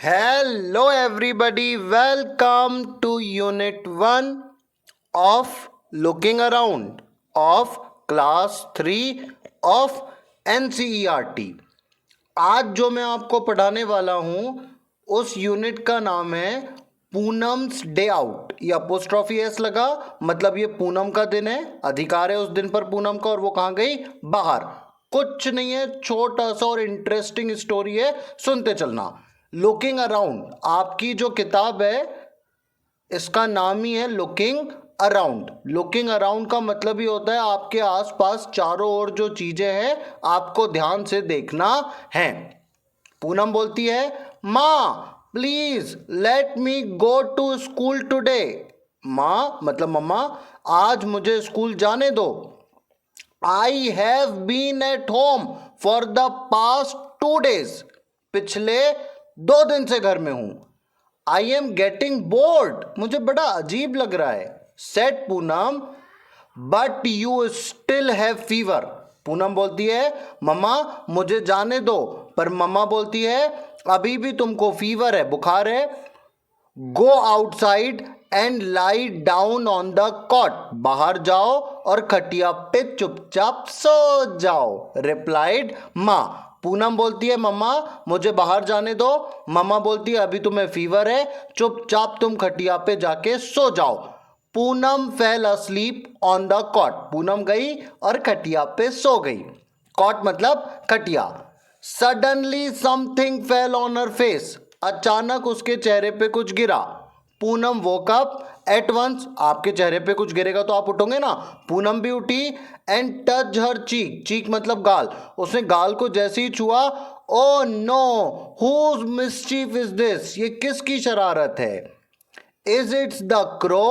Hello, everybody. Welcome to Unit 1 of Looking Around of Class 3 of NCERT. आज जो मैं आपको पढ़ाने वाला हूँ उस यूनिट का नाम है पूनम्स डे आउट। ये अपोस्ट्रॉफी एस लगा, मतलब ये पूनम का दिन है, अधिकार है उस दिन पर पूनम का, और वो कहाँ गई? बाहर। कुछ नहीं है, छोटा सा और इंटरेस्टिंग स्टोरी है, सुनते चलना। लुकिंग अराउंड, आपकी जो किताब है इसका नाम ही है लुकिंग अराउंड। लुकिंग अराउंड का मतलब ही होता है आपके आसपास चारों ओर जो चीजें हैं आपको ध्यान से देखना है। पूनम बोलती है, माँ please let me go to school today. माँ मतलब मम्मा, आज मुझे स्कूल जाने दो। I have been at home for the past 2 days। पिछले 2 दिन से घर में हूं। आई एम गेटिंग बोर्ड, मुझे बड़ा अजीब लग रहा है। Set Poonam, but you still have fever. Poonam बोलती है, मम्मा मुझे जाने दो, पर मम्मा बोलती है अभी भी तुमको फीवर है, बुखार है। Go outside and lie down on the cot. बाहर जाओ और खटिया पे चुपचाप सो जाओ। रिप्लाइड माँ। पूनम बोलती है, मम्मा मुझे बाहर जाने दो। मम्मा बोलती है अभी तुम्हें फीवर है, चुपचाप तुम खटिया पे जाके सो जाओ। Poonam fell asleep on the cot. Poonam गई और खटिया पे सो गई। कॉट मतलब खटिया। Suddenly something fell on her face. अचानक उसके चेहरे पे कुछ गिरा। Poonam woke up at once. आपके चेहरे पे कुछ गिरेगा तो आप उठोगे ना। पूनम भी उठी एंड टच हर चीक। चीक मतलब गाल। उसने गाल को जैसे ही छुआ, oh no whose mischief is this, ये किसकी शरारत है? Is it's the crow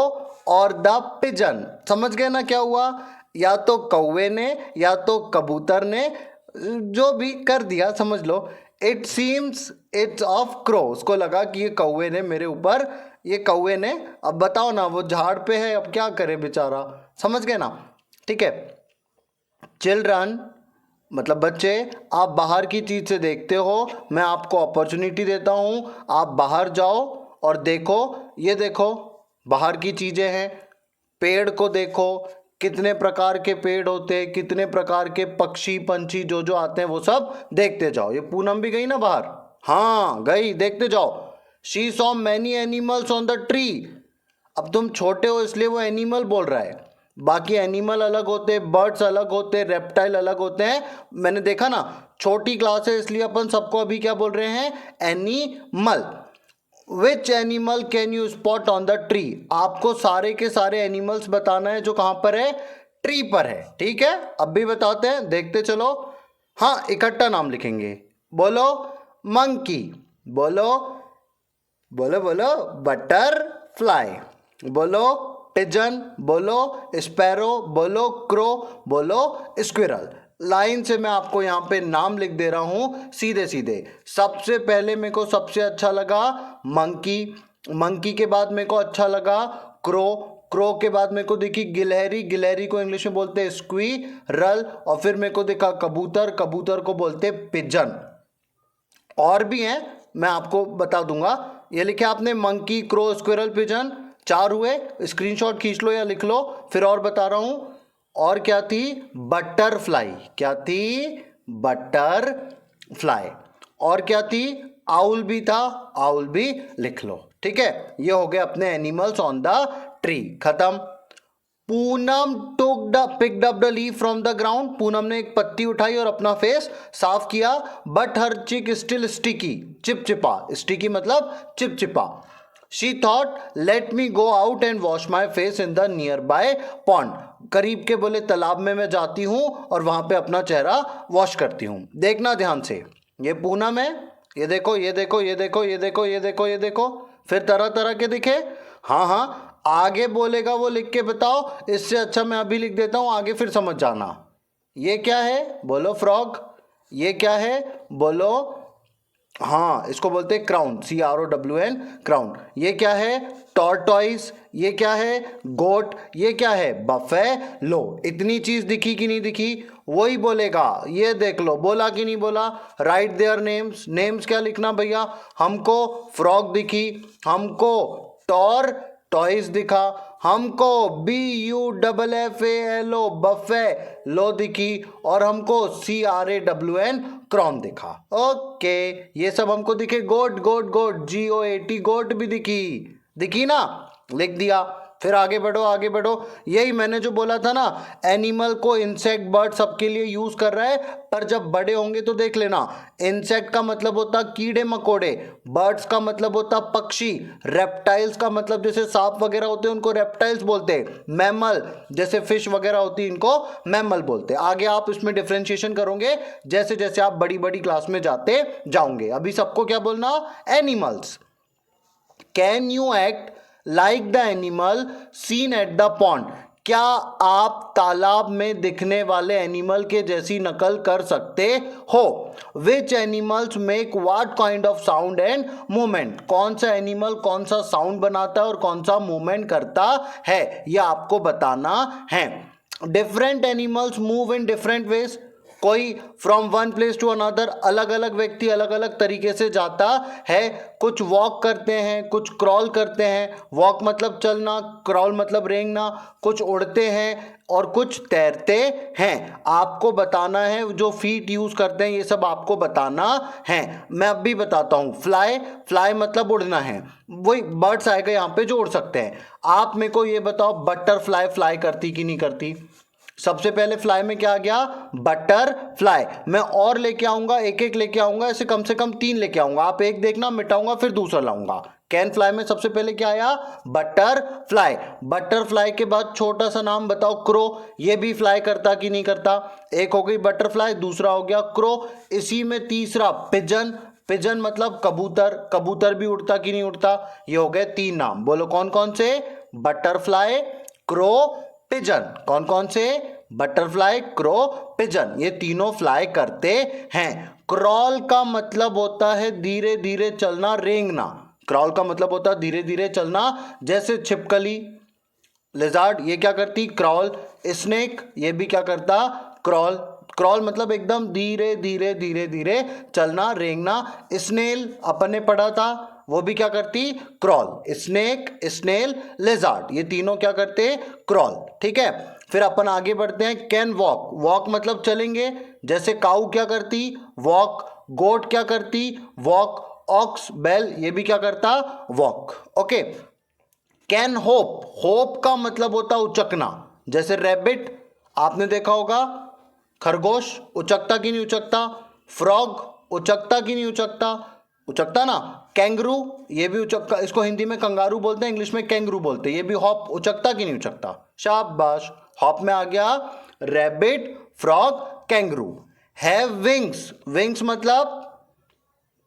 or the pigeon. समझ गए ना क्या हुआ? या तो कौवे ने या तो कबूतर ने, जो भी कर दिया समझ लो। It seems it's of crow. उसको लगा कि ये कौवे ने मेरे ऊपर, ये कौवे ने, अब बताओ ना, वो झाड़ पे है, अब क्या करे बेचारा। समझ गए ना? ठीक है। चिल्ड्रन मतलब बच्चे, आप बाहर की चीज से देखते हो, मैं आपको अपॉर्चुनिटी देता हूं, आप बाहर जाओ और देखो। ये देखो बाहर की चीजें हैं। पेड़ को देखो, कितने प्रकार के पेड़ होते हैं, कितने प्रकार के पक्षी पंछी जो जो आते हैं वो सब देखते जाओ। ये पूनम भी गई ना बाहर? हाँ गई, देखते जाओ। She saw many animals on the tree. अब तुम छोटे हो इसलिए वो एनिमल बोल रहा है, बाकी एनिमल अलग होते हैं, बर्ड्स अलग होते हैं, रेप्टाइल अलग होते हैं। मैंने देखा ना, छोटी क्लास है इसलिए अपन सबको अभी क्या बोल रहे हैं? Animal. Which animal can you spot on the tree. आपको सारे के सारे एनिमल्स बताना है जो कहां पर है? ट्री पर है। ठीक है, अब भी बताते हैं, देखते चलो। हाँ, इकट्ठा नाम लिखेंगे। बोलो मंकी, बोलो बोलो बोलो बटरफ्लाई, बोलो पिजन, बोलो स्पैरो, बोलो क्रो, बोलो स्क्विरल। लाइन से मैं आपको यहाँ पे नाम लिख दे रहा हूँ सीधे सीधे। सबसे पहले मेरे को सबसे अच्छा लगा मंकी। मंकी के बाद मेरे को अच्छा लगा क्रो। क्रो के बाद मेरे को दिखी गिलहरी। गिलहरी को इंग्लिश में बोलते हैं स्क्विरल। और फिर मेरे को दिखा कबूतर। कबूतर को बोलते पिजन। और भी हैं, मैं आपको बता दूंगा। ये लिखे आपने मंकी, क्रो, स्क्विरल, पिजन, 4 हुए। स्क्रीनशॉट खींच लो या लिख लो। फिर और बता रहा हूं, और क्या थी? बटरफ्लाई। क्या थी? बटरफ्लाई। और क्या थी? आउल भी था, आउल भी लिख लो। ठीक है, ये हो गए अपने एनिमल्स ऑन द ट्री। खत्म। Poonam picked up the leaf from the ground. Poonam ने एक पत्ती उठाई और अपना फेस साफ किया। बट हर चिक स्टिल स्टिकी। चिपचिपा। स्टिकी मतलब चिपचिपा। She thought let me go out and wash my face in the near by pond. करीब के बोले तालाब में मैं जाती हूँ और वहां पे अपना चेहरा वॉश करती हूँ। देखना ध्यान से, ये पूनम है, ये देखो ये देखो ये देखो ये देखो ये देखो ये देखो। फिर तरह तरह के दिखे। हाँ हाँ, आगे बोलेगा वो लिख के बताओ। इससे अच्छा मैं अभी लिख देता हूं, आगे फिर समझ जाना। ये क्या है? बोलो फ्रॉग। ये क्या है? बोलो हाँ, इसको बोलते हैं क्राउन, CROWN, क्राउन। ये क्या है? टॉर्टॉइस। ये क्या है? गोट। ये क्या है? बफेलो। इतनी चीज दिखी कि नहीं दिखी? वही बोलेगा। ये देख लो, बोला कि नहीं बोला? Right their names. नेम्स क्या लिखना भैया? हमको फ्रॉग दिखी, हमको टॉयज दिखा, हमको BUFFALO बफे लो दिखी, और हमको CRAWN क्रॉन दिखा। ओके, ये सब हमको दिखे। गोट गोट गोट, GOAT गोट भी दिखी ना, लिख दिया। फिर आगे बढ़ो आगे बढ़ो। यही मैंने जो बोला था ना, एनिमल को इंसेक्ट बर्ड सबके लिए यूज कर रहा है, पर जब बड़े होंगे तो देख लेना। इंसेक्ट का मतलब होता कीड़े मकोड़े, बर्ड्स का मतलब होता पक्षी, रेप्टाइल्स का मतलब जैसे सांप वगैरह होते हैं उनको रेप्टाइल्स बोलते हैं, मैमल जैसे फिश वगैरह होती है इनको मैमल बोलते हैं। आगे आप इसमें डिफरेंशिएशन करोगे जैसे जैसे आप बड़ी बड़ी क्लास में जाते जाओगे। अभी सबको क्या बोलना? Animals. Can you act like the animal seen at the pond? क्या आप तालाब में दिखने वाले एनिमल के जैसी नकल कर सकते हो? Which animals make what kind of sound and movement? कौन सा एनिमल कौन सा साउंड बनाता है और कौन सा मूवमेंट करता है, यह आपको बताना है। Different animals move in different ways. कोई from one place to another, अलग अलग व्यक्ति अलग अलग तरीके से जाता है। कुछ वॉक करते हैं, कुछ क्रॉल करते हैं। वॉक मतलब चलना, क्रॉल मतलब रेंगना। कुछ उड़ते हैं और कुछ तैरते हैं। आपको बताना है जो फीट यूज करते हैं, ये सब आपको बताना है। मैं अब भी बताता हूं। फ्लाई मतलब उड़ना है, वही बर्ड्स आएगा यहाँ पे जो उड़ सकते हैं। आप मेरे को ये बताओ, बटरफ्लाई फ्लाई करती कि नहीं करती? सबसे पहले फ्लाई में क्या आ गया? बटरफ्लाई। मैं और लेके आऊंगा, एक एक लेके आऊंगा, ऐसे कम से कम 3 लेके आऊंगा। आप एक देखना, मिटाऊंगा, फिर दूसरा लाऊंगा। कैन फ्लाई में सबसे पहले क्या आया? बटरफ्लाई। बटरफ्लाई के बाद छोटा सा नाम बताओ, क्रो। ये भी फ्लाई करता कि नहीं करता? एक हो गई बटरफ्लाई, दूसरा हो गया क्रो। इसी में तीसरा पिजन। पिजन मतलब कबूतर। कबूतर भी उड़ता कि नहीं उड़ता? ये हो गए 3 नाम। बोलो कौन कौन से? Butterfly, crow, pigeon. कौन कौन से? Butterfly, crow, pigeon. ये तीनों फ्लाई करते हैं। क्रॉल का मतलब होता है धीरे धीरे चलना, रेंगना। क्रॉल का मतलब होता है धीरे धीरे चलना। जैसे छिपकली, लिजार्ड, ये क्या करती? क्रॉल। स्नेक, ये भी क्या करता? क्रॉल। क्रॉल मतलब एकदम धीरे धीरे धीरे धीरे चलना, रेंगना। स्नेल अपन ने पढ़ा था, वो भी क्या करती? क्रॉल। स्नेक, स्नेल, लेजार्ड, ये तीनों क्या करते? क्रॉल। ठीक है, फिर अपन आगे बढ़ते हैं। Can walk. वॉक मतलब चलेंगे। जैसे काऊ क्या करती? वॉक। गोट क्या करती? वॉक। ऑक्स, बैल, ये भी क्या करता? Walk. Okay. Can hope. Hope का मतलब होता उचकना। जैसे रैबिट, आपने देखा होगा, खरगोश उचकता कि नहीं उचकता? फ्रॉग उचकता कि नहीं उचकता? उचकता ना। कैंगरू, ये भी उचकता। इसको हिंदी में कंगारू बोलते हैं, इंग्लिश में कैंगरू बोलते हैं। ये भी हॉप उचकता कि नहीं उचकता? शाबाश। हॉप में आ गया rabbit, frog, kangaroo. Have wings. Wings मतलब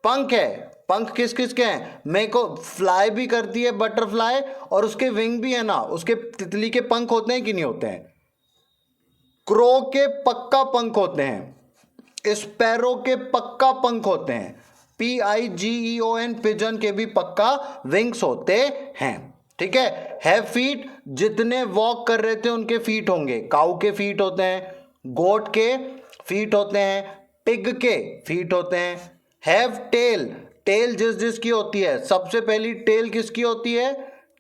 पंख है। पंख किस किस के हैं? मेरे को फ्लाई भी करती है बटरफ्लाई, और उसके विंग भी है ना, उसके तितली के पंख होते हैं कि नहीं होते हैं? क्रो के पक्का पंख होते हैं, स्पैरो के पक्का पंख होते हैं, PIGEON पिजन के भी पक्का विंग्स होते हैं। ठीक है। हैव फीट, जितने वॉक कर रहे थे उनके फीट होंगे। काऊ के फीट होते हैं, गोट के फीट होते हैं, पिग के फीट होते हैं। Have tell. टेल जिस जिसकी होती है, सबसे पहली टेल किसकी होती है?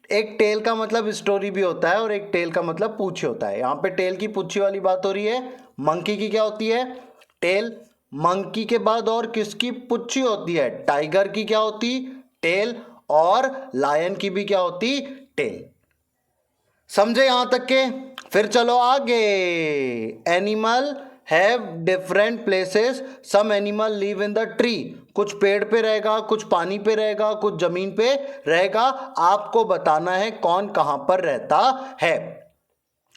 एक टेल का मतलब स्टोरी भी होता है और एक टेल का मतलब पूछी होता है। यहाँ पे टेल की पूछी वाली बात हो रही है। मंकी की क्या होती है? टेल। मंकी के बाद और किसकी पुच्छी होती है? टाइगर की क्या होती? टेल। और लायन की भी क्या होती? टेल। समझे यहां तक के? फिर चलो आगे। Animal have different places, some animal live in the tree. कुछ पेड़ पे रहेगा, कुछ पानी पे रहेगा, कुछ जमीन पे रहेगा। आपको बताना है कौन कहां पर रहता है।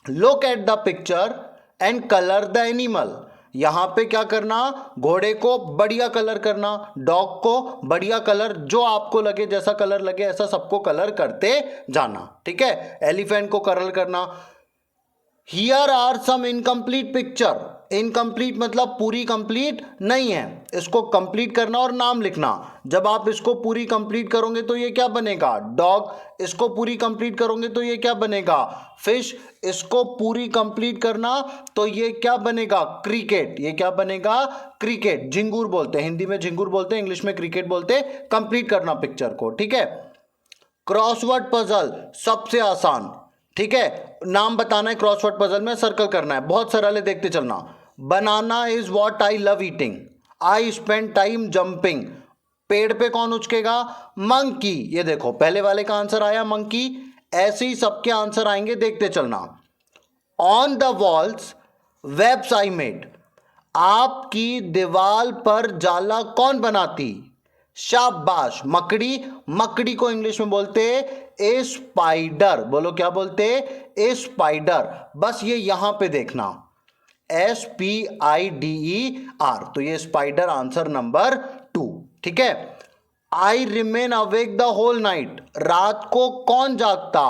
Look at the picture and colour the animal. यहां पे क्या करना? घोड़े को बढ़िया कलर करना, डॉग को बढ़िया कलर, जो आपको लगे, जैसा कलर लगे ऐसा सबको कलर करते जाना। ठीक है। एलिफेंट को कलर करना। Here are some incomplete picture. Incomplete मतलब पूरी कंप्लीट नहीं है, इसको कंप्लीट करना और नाम लिखना। जब आप इसको पूरी कंप्लीट करोगे तो ये क्या बनेगा? डॉग। इसको पूरी कंप्लीट करोगे तो ये क्या बनेगा? फिश। इसको पूरी कंप्लीट करना तो ये क्या बनेगा? क्रिकेट। ये क्या बनेगा? क्रिकेट। झिंगुर बोलते हैं, हिंदी में झिंगुर बोलते हैं, इंग्लिश में क्रिकेट बोलते हैं कंप्लीट करना पिक्चर को, ठीक है। क्रॉसवर्ड पजल सबसे आसान, ठीक है। नाम बताना है क्रॉसवर्ड पजल में, सर्कल करना है, बहुत सरल है, देखते चलना। Banana is what I love eating. I spend time jumping. पेड़ पे कौन उचकेगा? मंकी। ये देखो पहले वाले का आंसर आया मंकी, ऐसे ही सबके आंसर आएंगे, देखते चलना। On the walls webs I made. आपकी दीवाल पर जाला कौन बनाती? शाबाश, मकड़ी। मकड़ी को इंग्लिश में बोलते ए स्पाइडर। बोलो क्या बोलते? ए स्पाइडर। बस ये यहां पे देखना, SPIDER, तो ये स्पाइडर आंसर नंबर 2, ठीक है। I remain awake the whole night. रात को कौन जागता?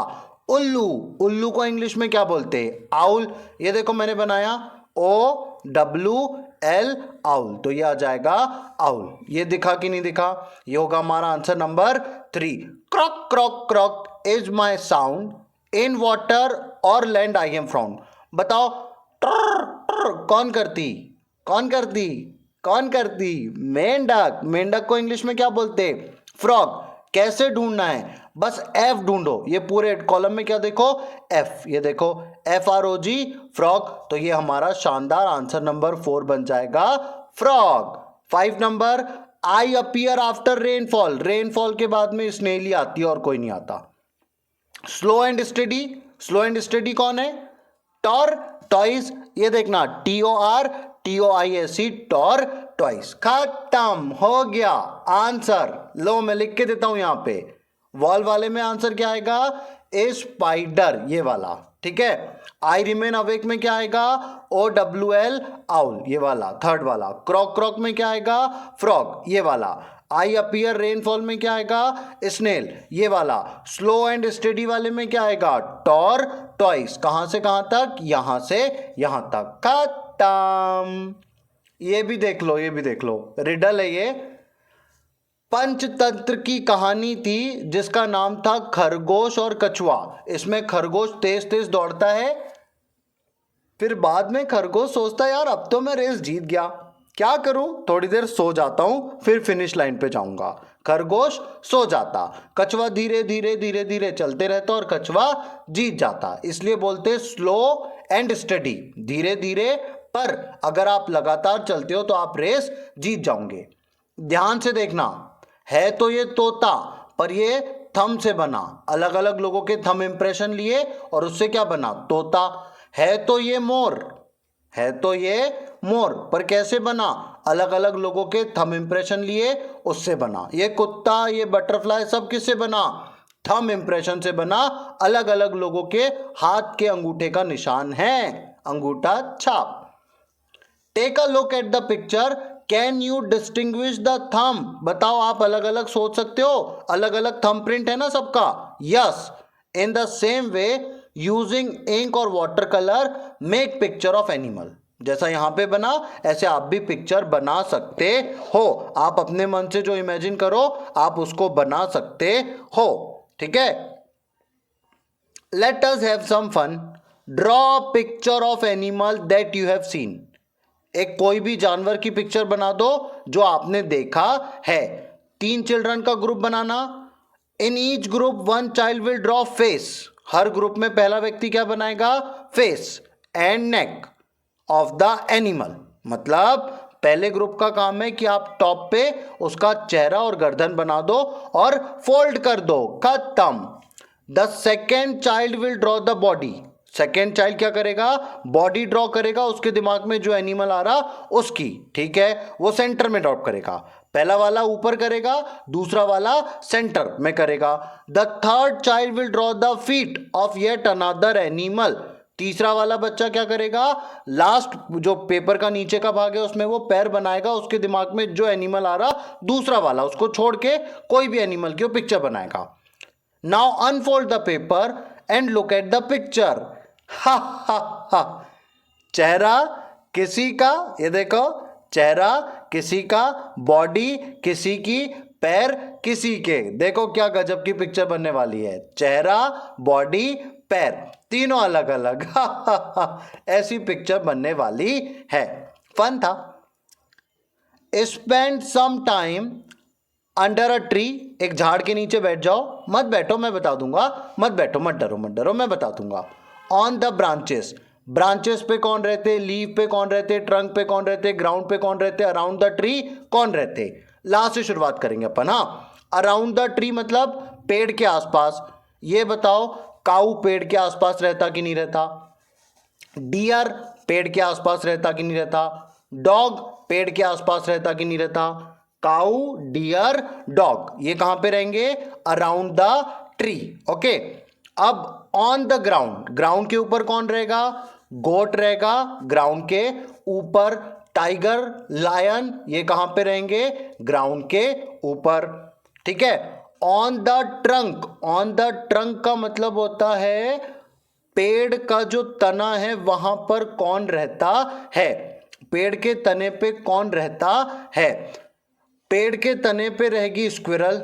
उल्लू। उल्लू को इंग्लिश में क्या बोलते? आउल। ये देखो मैंने बनाया OWL, आउल, तो ये आ जाएगा आउल। ये दिखा कि नहीं दिखा? ये होगा हमारा answer number 3। Croak croak croak is my sound, in water और लैंड आई एम फाउंड। बताओ ट्र, ट्र, कौन करती? कौन करती? कौन करती? मेंढक। मेंढक को इंग्लिश में क्या बोलते? फ्रॉग। कैसे ढूंढना है? बस F ढूंढो। ये पूरे कॉलम में क्या देखो? F। ये देखो FROG, फ्रॉग। तो ये हमारा शानदार आंसर नंबर 4 बन जाएगा, फ्रॉग। 5 नंबर, आई अपीयर आफ्टर रेनफॉल। रेनफॉल के बाद में स्नेल ही आती है और कोई नहीं आता। Slow and steady. Slow and steady कौन है? Tortoise. ये देखना TORTOISE, टॉर, टॉइस। खत्म हो गया आंसर। लो मैं लिख के देता हूं यहां पे। वॉल वाले में आंसर क्या आएगा? ए स्पाइडर, ये वाला, ठीक है। आई रिमेन अवेक में क्या आएगा? OWL, आउल, ये वाला, थर्ड वाला। क्रॉक क्रॉक में क्या आएगा? फ्रॉग, ये वाला। आई अपीयर रेनफॉल में क्या आएगा? स्नेल, ये वाला। स्लो एंड स्टडी वाले में क्या आएगा? Tortoise. कहां से कहां तक? यहां से यहां तक। खत्म। ये भी देख लो, ये भी देख लो, रिडल है ये। पंचतंत्र की कहानी थी जिसका नाम था खरगोश और कछुआ। इसमें खरगोश तेज तेज दौड़ता है, फिर बाद में खरगोश सोचता है यार अब तो मैं रेस जीत गया, क्या करूं? थोड़ी देर सो जाता हूं, फिर फिनिश लाइन पे जाऊंगा। खरगोश सो जाता, कछुआ धीरे धीरे धीरे धीरे चलते रहता और कछुआ जीत जाता। इसलिए बोलते स्लो एंड स्टडी, धीरे धीरे, पर अगर आप लगातार चलते हो तो आप रेस जीत जाओगे। ध्यान से देखना, है तो ये तोता, पर ये थंब से बना। अलग अलग लोगों के थंब इंप्रेशन लिए और उससे क्या बना? तोता। है तो ये मोर, है तो ये मोर, पर कैसे बना? अलग अलग लोगों के थंब इंप्रेशन लिए उससे बना। ये कुत्ता, ये बटरफ्लाई, सब किससे बना? थंब इंप्रेशन से बना। अलग अलग लोगों के हाथ के अंगूठे का निशान है, अंगूठा छाप। Take a look at the picture, can you distinguish the thumb. बताओ, आप अलग अलग सोच सकते हो? अलग अलग थंब प्रिंट है ना सबका? Yes. In the same way using ink और water colour make picture of animal. जैसा यहां पे बना ऐसे आप भी पिक्चर बना सकते हो। आप अपने मन से जो इमेजिन करो आप उसको बना सकते हो, ठीक है। Let us have some fun. Draw picture of animal that you have seen. एक कोई भी जानवर की पिक्चर बना दो जो आपने देखा है। 3 चिल्ड्रन का group banana. In each group 1 child will draw face. Her group में पहला व्यक्ति क्या बनाएगा? Face and neck of the animal. मतलब पहले ग्रुप का काम है कि आप टॉप पे उसका चेहरा और गर्दन बना दो और फोल्ड कर दो, खत्म। The second child will draw the body. Second child क्या करेगा? बॉडी ड्रॉ करेगा, उसके दिमाग में जो एनिमल आ रहा उसकी, ठीक है, वो सेंटर में ड्रॉ करेगा। पहला वाला ऊपर करेगा, दूसरा वाला सेंटर में करेगा। The third child will draw the feet of yet another animal. तीसरा वाला बच्चा क्या करेगा? लास्ट जो पेपर का नीचे का भाग है उसमें वो पैर बनाएगा, उसके दिमाग में जो एनिमल आ रहा दूसरा वाला उसको छोड़ के कोई भी एनिमल की वो पिक्चर बनाएगा। Now unfold the paper and look at the picture. हा हा हा। चेहरा किसी का, ये देखो, चेहरा किसी का, बॉडी किसी की, पैर किसी के। देखो क्या गजब की पिक्चर बनने वाली है। चेहरा, बॉडी, पैर, तीनों अलग अलग। ऐसी पिक्चर बनने वाली है। फन था। Spend some time under a tree, एक झाड़ के नीचे बैठ जाओ। मत बैठो, मैं बता दूंगा। मत बैठो, मत डरो, मत डरो, मैं बता दूंगा। ऑन द ब्रांचेस, ब्रांचेस पे कौन रहते, लीव पे कौन रहते, ट्रंक पे कौन रहते, ग्राउंड पे कौन रहते, अराउंड द ट्री कौन रहते। लास्ट से शुरुआत करेंगे अपन। हाँ, अराउंड द ट्री मतलब पेड़ के आसपास। ये बताओ, काऊ पेड़ के आसपास रहता कि नहीं रहता, डियर पेड़ के आसपास रहता कि नहीं रहता, डॉग पेड़ के आसपास रहता कि नहीं रहता। काऊ, डियर, डॉग, ये कहां पे रहेंगे, अराउंड द ट्री। ओके। अब ऑन द ग्राउंड, ग्राउंड के ऊपर कौन रहेगा, गोट रहेगा। ग्राउंड के ऊपर टाइगर, लायन, ये कहां पे रहेंगे, ग्राउंड के ऊपर। ठीक है। On the trunk, on the trunk का मतलब होता है पेड़ का जो तना है वहां पर कौन रहता है, पेड़ के तने पे कौन रहता है। पेड़ के तने पे रहेगी स्क्विरल,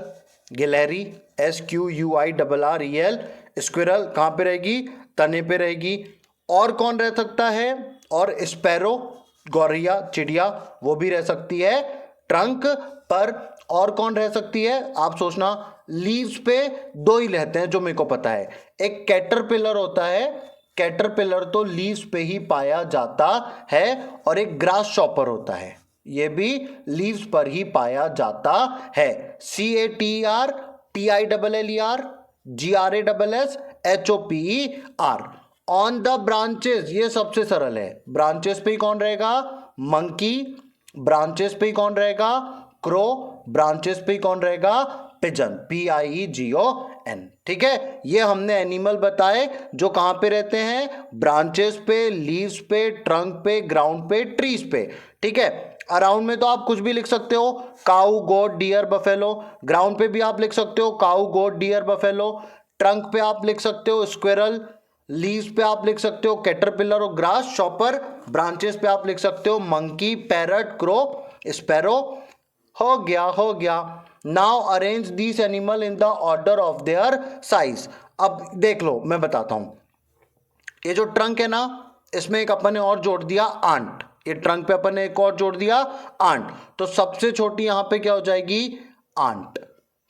गिलहरी, SQUIRREL, स्क्विरल कहां पे रहेगी, तने पे रहेगी। और कौन रह सकता है, और स्पैरो, गौरैया, चिड़िया, वो भी रह सकती है ट्रंक पर। और कौन रह सकती है, आप सोचना। लीव्स पे दो ही रहते हैं जो मेरे को पता है, एक कैटरपिलर होता है, कैटरपिलर तो लीव्स पे ही पाया जाता है, और एक ग्रास शॉपर होता है, ये भी लीव्स पर ही पाया जाता है। CATRPILLER, ऑन द ब्रांचेस, ये सबसे सरल है। ब्रांचेस पे ही कौन रहेगा, मंकी। ब्रांचेस पे ही कौन रहेगा, क्रो। ब्रांचेस पे ही कौन रहेगा, पिजन, PIEGON। ठीक है। ये हमने एनिमल बताए जो कहां पे रहते हैं, ब्रांचेस पे, लीव्स पे, ट्रंक पे, ग्राउंड पे, ट्रीज पे। ठीक है। अराउंड में तो आप कुछ भी लिख सकते हो, काऊ, गोट, डियर, बफेलो। ग्राउंड पे भी आप लिख सकते हो काऊ, गोट, डियर, बफेलो। ट्रंक पे आप लिख सकते हो स्क्विरल। लीव्स पे आप लिख सकते हो कैटरपिलर और ग्रास शॉपर। ब्रांचेस पे आप लिख सकते हो मंकी, पैरट, क्रो, स्पैरो। हो गया, हो गया। Now arrange this animal in the order of their size. अब देख लो, मैं बताता हूं। ये जो ट्रंक है ना, इसमें एक अपन ने और जोड़ दिया, आंट। ये ट्रंक पे अपन ने एक और जोड़ दिया, आंट। तो सबसे छोटी यहां पे क्या हो जाएगी, आंट।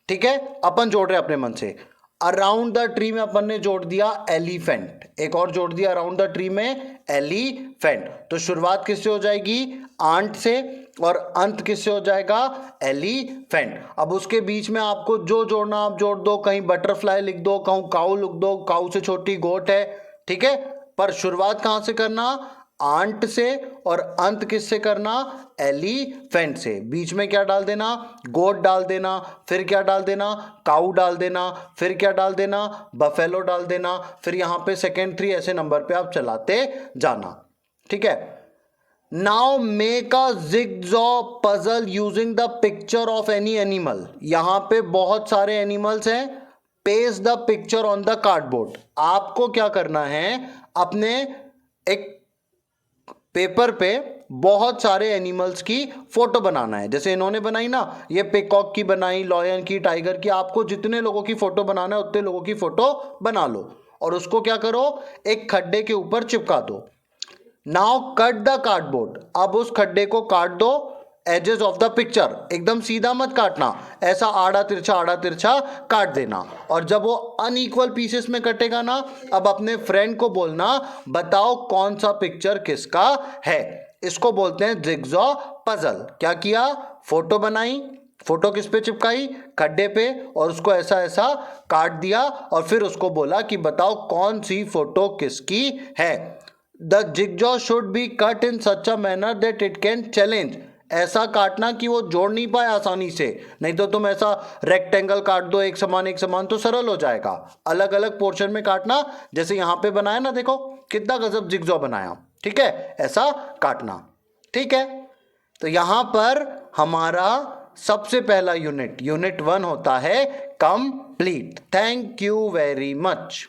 ठीक है। अपन जोड़ रहे हैं अपने मन से। अराउंड द ट्री में अपन ने जोड़ दिया एलिफेंट, एक और जोड़ दिया अराउंड द ट्री में, एलिफेंट। तो शुरुआत किससे हो जाएगी, आंट से, और अंत किससे हो जाएगा, एलिफेंट। अब उसके बीच में आपको जो जोड़ना आप जोड़ दो, कहीं बटरफ्लाई लिख दो, कहीं काऊ लिख दो, काऊ से छोटी गोट है। ठीक है। पर शुरुआत कहां से करना, आंट से, और अंत किससे करना, एलिफेंट से। बीच में क्या डाल देना, गोट डाल देना, फिर क्या डाल देना, काऊ डाल देना, फिर क्या डाल देना, बफेलो डाल देना, फिर यहां पे सेकेंड थ्री, ऐसे नंबर पे आप चलाते जाना। ठीक है। Now make a jigsaw puzzle using the picture of any animal. यहां पे बहुत सारे एनिमल्स हैं। Paste the picture on the cardboard. आपको क्या करना है, अपने एक पेपर पे बहुत सारे एनिमल्स की फोटो बनाना है। जैसे इन्होंने बनाई ना, ये पिकॉक की बनाई, लॉयन की, टाइगर की। आपको जितने लोगों की फोटो बनाना है उतने लोगों की फोटो बना लो, और उसको क्या करो, एक खड्डे के ऊपर चिपका दो। Now cut the cardboard. अब उस खड्डे को काट दो, एजेस ऑफ द पिक्चर, एकदम सीधा मत काटना, ऐसा आड़ा तिरछा काट देना। और जब वो अनइक्वल पीसेस में कटेगा ना, अब अपने फ्रेंड को बोलना, बताओ कौन सा पिक्चर किसका है। इसको बोलते हैं जिगजॉ पजल। क्या किया, फोटो बनाई, फोटो किस पे चिपकाई, खड्डे पे, और उसको ऐसा ऐसा काट दिया, और फिर उसको बोला कि बताओ कौन सी फोटो किसकी है। The jigsaw should be cut in such a manner that it can challenge. ऐसा काटना कि वो जोड़ नहीं पाए आसानी से, नहीं तो तुम ऐसा रेक्टेंगल काट दो एक समान तो सरल हो जाएगा। अलग अलग पोर्शन में काटना, जैसे यहां पे बनाया ना, देखो कितना गजब जिगजॉ बनाया। ठीक है, ऐसा काटना। ठीक है। तो यहां पर हमारा सबसे पहला यूनिट 1 होता है complete. Thank you very much.